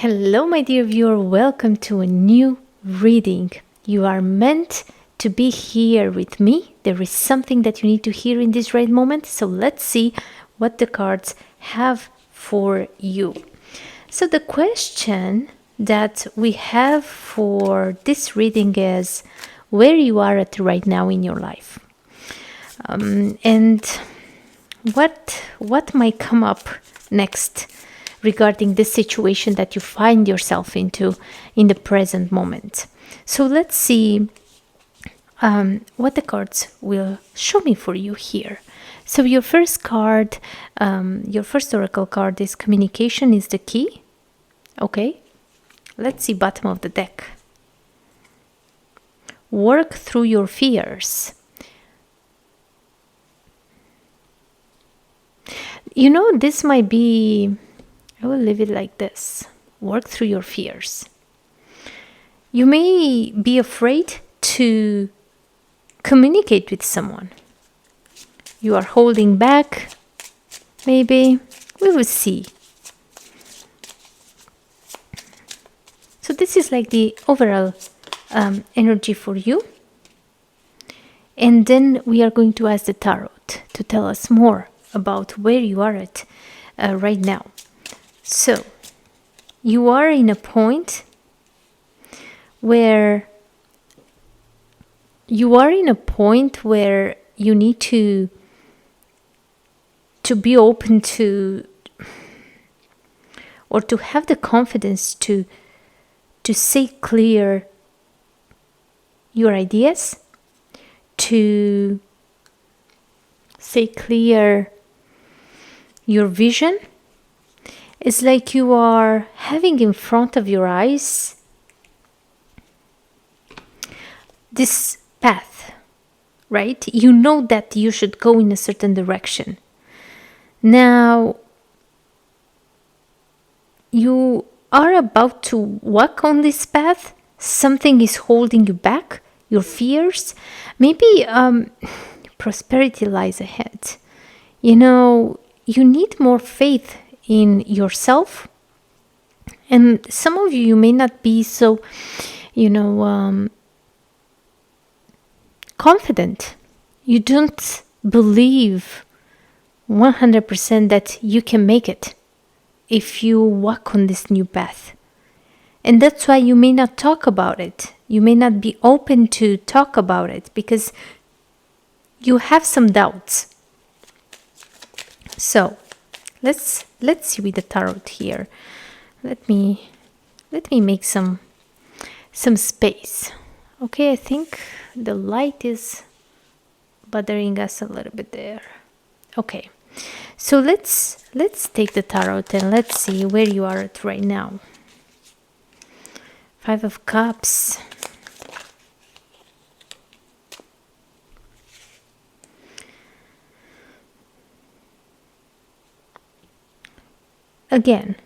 Hello, my dear viewer. Welcome to a new reading. You are meant to be here with me. There is something that you need to hear in this right moment. So let's see what the cards have for you. So the question that we have for this reading is where you are at right now in your life. And what might come up next regarding this situation that you find yourself into in the present moment. So let's see what the cards will show me for you here. So your first card, your first oracle card is communication is the key. Okay, let's see bottom of the deck. Work through your fears. You know, this might be, I will leave it like this. Work through your fears. You may be afraid to communicate with someone. You are holding back, maybe. We will see. So this is like the overall energy for you. And then we are going to ask the tarot to tell us more about where you are at right now. So you are in a point where you need to be open to, or to have the confidence to say clear your ideas, to say clear your vision. It's like you are having in front of your eyes this path, right? You know that you should go in a certain direction. Now, you are about to walk on this path. Something is holding you back, your fears. Maybe prosperity lies ahead. You know, you need more faith in yourself. And some of you may not be so, confident. You don't believe 100% that you can make it if you walk on this new path. And that's why you may not talk about it. You may not be open to talk about it because you have some doubts. So let's see with the tarot here. Let me make some space. Okay, I think the light is bothering us a little bit there. Okay, so let's take the tarot and let's see where you are at right now. 5 of Cups. Again,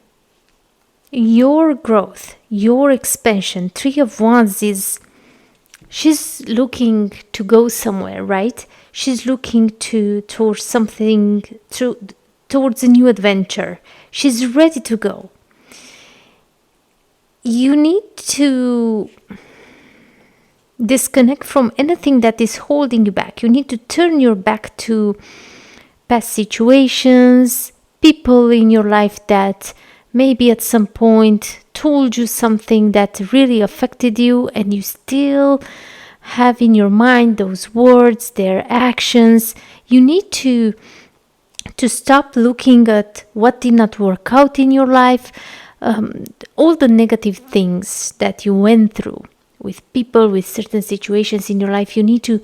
your growth, your expansion. 3 of Wands is, she's looking to go somewhere, right? She's looking towards something, towards a new adventure. She's ready to go. You need to disconnect from anything that is holding you back. You need to turn your back to past situations, people in your life that maybe at some point told you something that really affected you, and you still have in your mind those words, their actions. You need to stop looking at what did not work out in your life, all the negative things that you went through with people, with certain situations in your life. You need to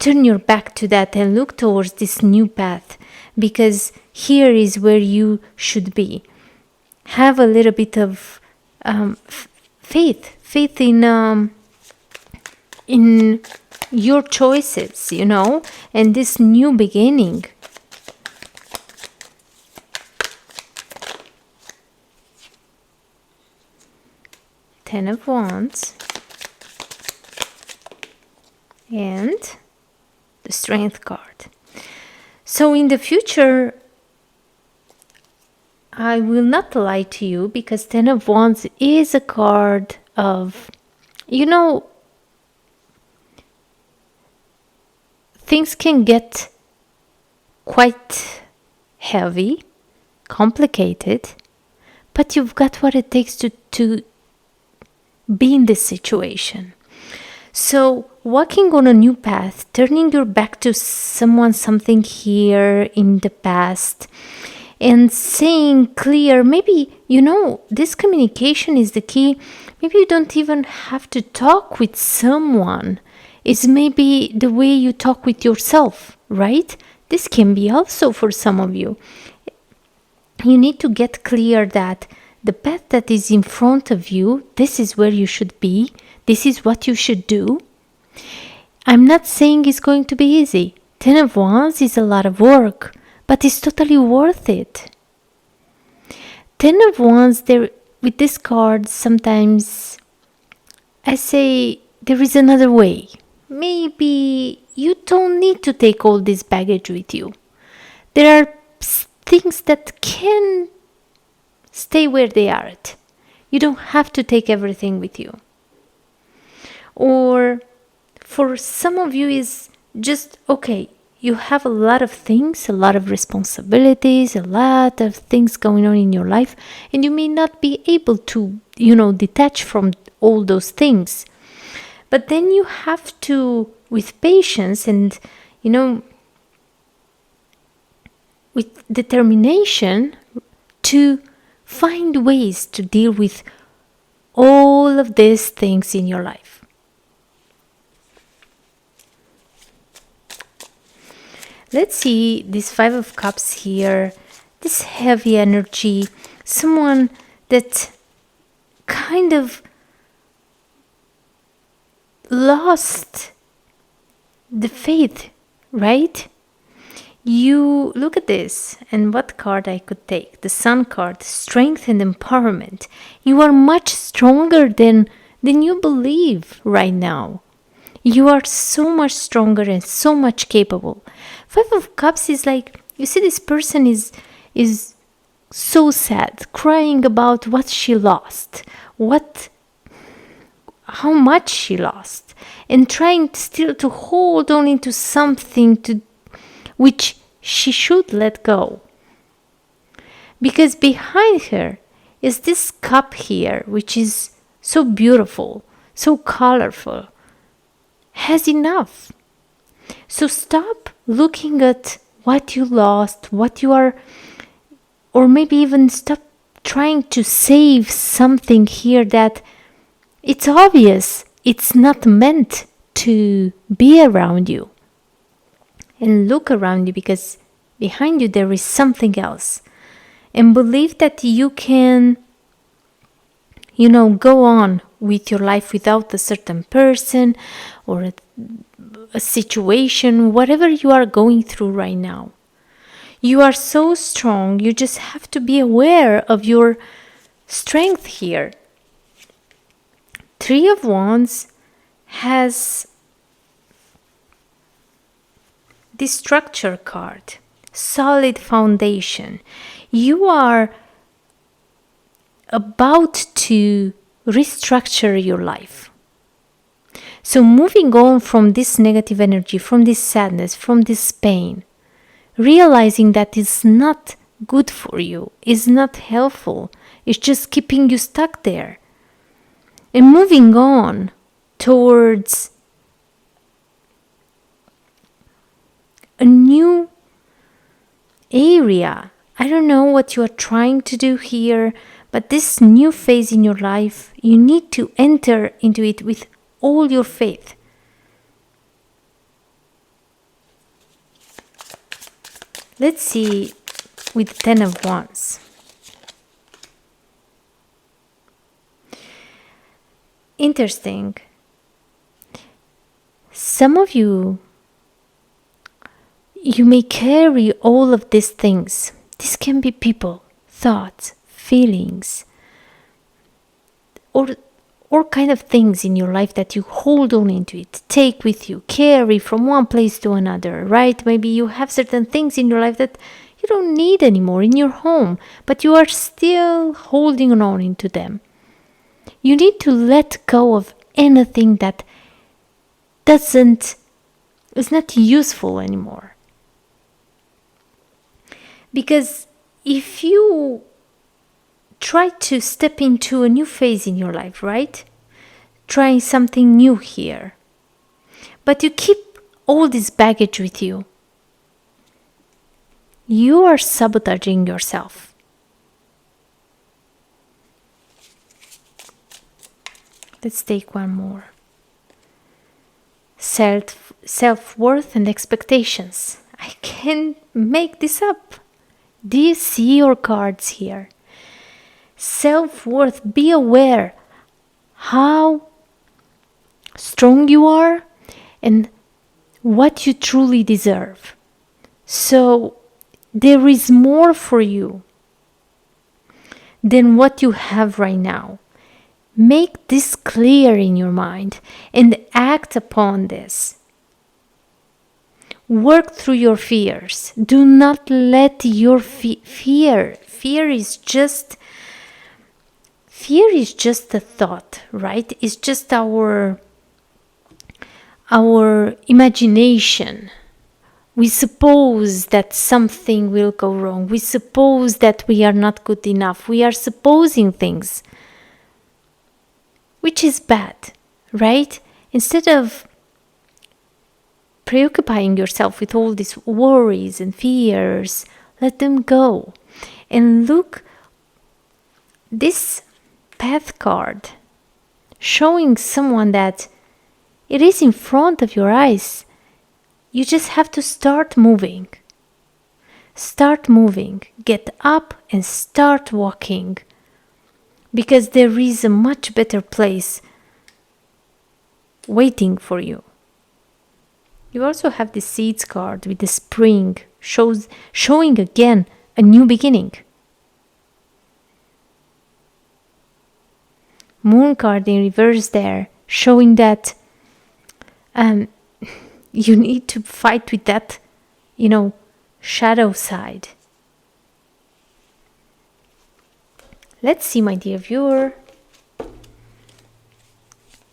turn your back to that and look towards this new path, because here is where you should be. Have a little bit of faith in your choices, and this new beginning. Ten of Wands and the Strength card. So in the future, I will not lie to you because Ten of Wands is a card of, you know, things can get quite heavy, complicated, but you've got what it takes to be in this situation. So, walking on a new path, turning your back to someone, something here in the past, and saying clear, maybe, this communication is the key. Maybe you don't even have to talk with someone. It's maybe the way you talk with yourself, right? This can be also for some of you. You need to get clear that the path that is in front of you, this is where you should be. This is what you should do. I'm not saying it's going to be easy. Ten of Wands is a lot of work, but it's totally worth it. Ten of Wands, there with this card, sometimes I say there is another way. Maybe you don't need to take all this baggage with you. There are things that can stay where they are at. You don't have to take everything with you. Or for some of you is just, okay, you have a lot of things, a lot of responsibilities, a lot of things going on in your life, and you may not be able to, detach from all those things. But then you have to, with patience and, with determination, to find ways to deal with all of these things in your life. Let's see this Five of Cups here, this heavy energy, someone that kind of lost the faith, right? You look at this, and what card I could take? The Sun card, strength and empowerment. You are much stronger than you believe right now. You are so much stronger and so much capable. Five of Cups is like, you see, this person is so sad, crying about what she lost, how much she lost, and trying still to hold on into something which she should let go. Because behind her is this cup here, which is so beautiful, so colorful, has enough. So stop looking at what you lost, what you are, or maybe even stop trying to save something here that it's obvious it's not meant to be around you. And look around you, because behind you there is something else. And believe that you can, go on with your life without a certain person or a situation, whatever you are going through right now. You are so strong. You just have to be aware of your strength here. Three of Wands has this structure card, solid foundation. You are about to restructure your life. So moving on from this negative energy, from this sadness, from this pain, realizing that it's not good for you, it's not helpful, it's just keeping you stuck there. And moving on towards a new area. I don't know what you are trying to do here, but this new phase in your life, you need to enter into it with all your faith. Let's see with Ten of Wands. Interesting. Some of you may carry all of these things. This can be people, thoughts, feelings, or kind of things in your life that you hold on into it, take with you, carry from one place to another, right? Maybe you have certain things in your life that you don't need anymore in your home, but you are still holding on into them. You need to let go of anything that is not useful anymore. Because if you try to step into a new phase in your life, right? Trying something new here, but you keep all this baggage with you, you are sabotaging yourself. Let's take one more. Self-worth and expectations. I can't make this up. Do you see your cards here? Self-worth. Be aware how strong you are and what you truly deserve. So there is more for you than what you have right now. Make this clear in your mind and act upon this. Work through your fears. Do not let your fear is just a thought, right? It's just our imagination. We suppose that something will go wrong. We suppose that we are not good enough. We are supposing things, which is bad, right? Instead of preoccupying yourself with all these worries and fears, let them go. And look, this path card showing someone that it is in front of your eyes. You just have to start moving. Start moving. Get up and start walking. Because there is a much better place waiting for you. You also have the Seeds card with the spring, showing again a new beginning. Moon card in reverse there, showing that you need to fight with that, shadow side. Let's see, my dear viewer.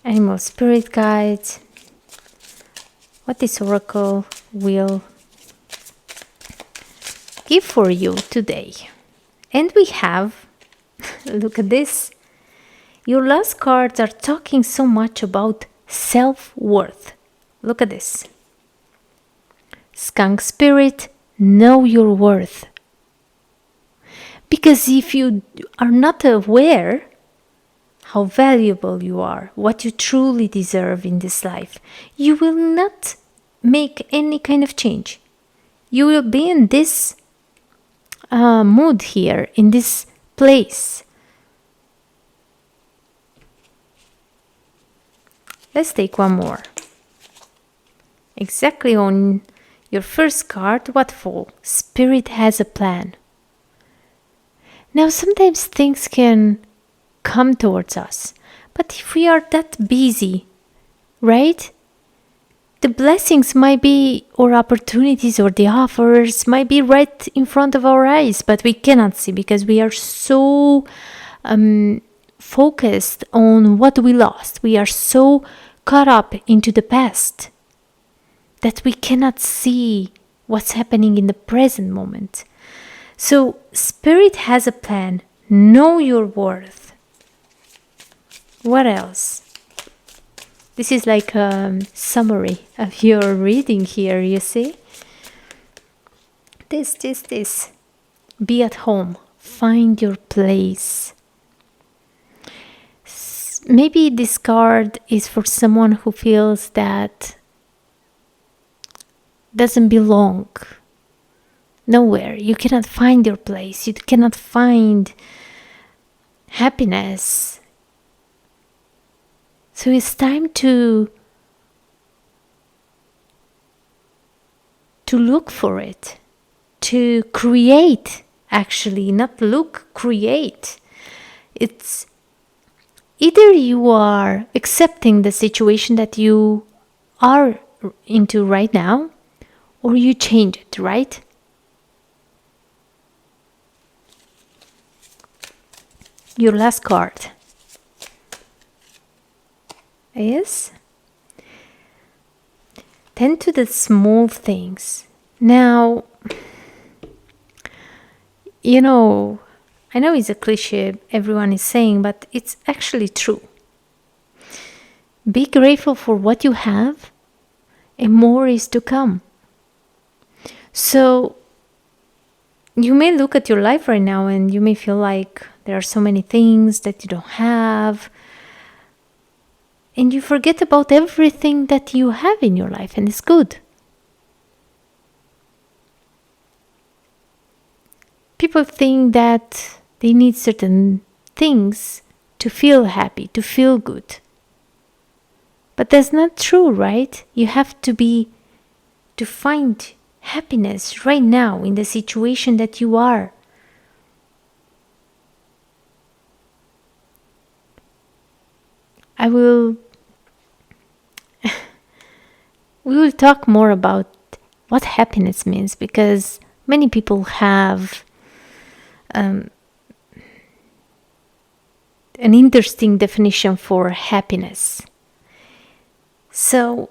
Animal spirit guides. What this oracle will give for you today. And we have, look at this. Your last cards are talking so much about self-worth. Look at this. Skunk spirit, know your worth. Because if you are not aware how valuable you are, what you truly deserve in this life, you will not make any kind of change. You will be in this mood here, in this place. Let's take one more. Exactly on your first card, what for? Spirit has a plan. Now, sometimes things can come towards us, but if we are that busy, right? The blessings might be, or opportunities, or the offers might be right in front of our eyes, but we cannot see because we are so focused on what we lost. We are so caught up into the past that we cannot see what's happening in the present moment. So, Spirit has a plan. Know your worth. What else? This is like a summary of your reading here, you see? This. Be at home. Find your place. Maybe this card is for someone who feels that doesn't belong nowhere. You cannot find your place. You cannot find happiness. So it's time to look for it, to create, actually, not look, create. It's either you are accepting the situation that you are into right now, or you change it, right? Your last card is tend to the small things. Now, I know it's a cliche everyone is saying, but it's actually true. Be grateful for what you have, and more is to come. So, you may look at your life right now and you may feel like there are so many things that you don't have, and you forget about everything that you have in your life, and it's good. People think that they need certain things to feel happy, to feel good. But that's not true, right? You have to find happiness right now in the situation that you are. We will talk more about what happiness means, because many people have an interesting definition for happiness. So,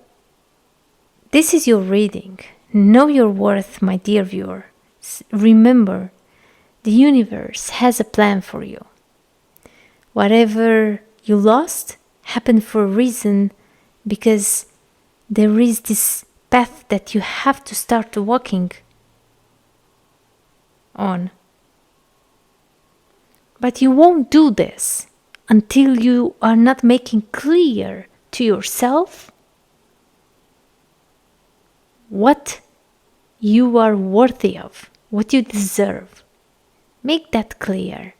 this is your reading. Know your worth, my dear viewer. Remember, the universe has a plan for you. Whatever you lost happened for a reason, because there is this path that you have to start walking on. But you won't do this until you are not making clear to yourself what you are worthy of, what you deserve. Make that clear.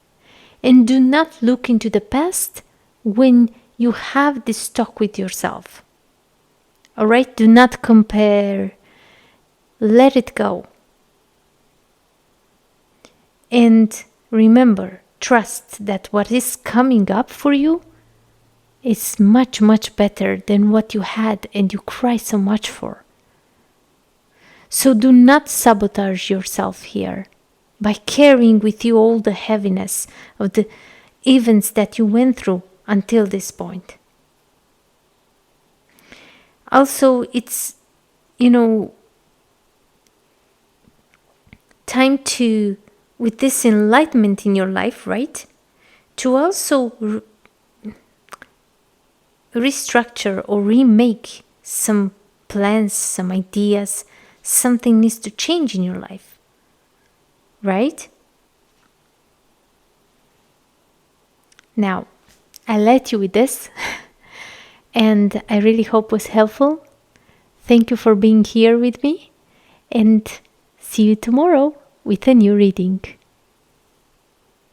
And do not look into the past when you have this talk with yourself. Alright? Do not compare. Let it go. And remember, trust that what is coming up for you is much, much better than what you had and you cry so much for. So do not sabotage yourself here by carrying with you all the heaviness of the events that you went through until this point. Also, it's, time to, with this enlightenment in your life, right, to also restructure or remake some plans, some ideas. Something needs to change in your life, right? Now, I let you with this, and I really hope it was helpful. Thank you for being here with me, and see you tomorrow with a new reading.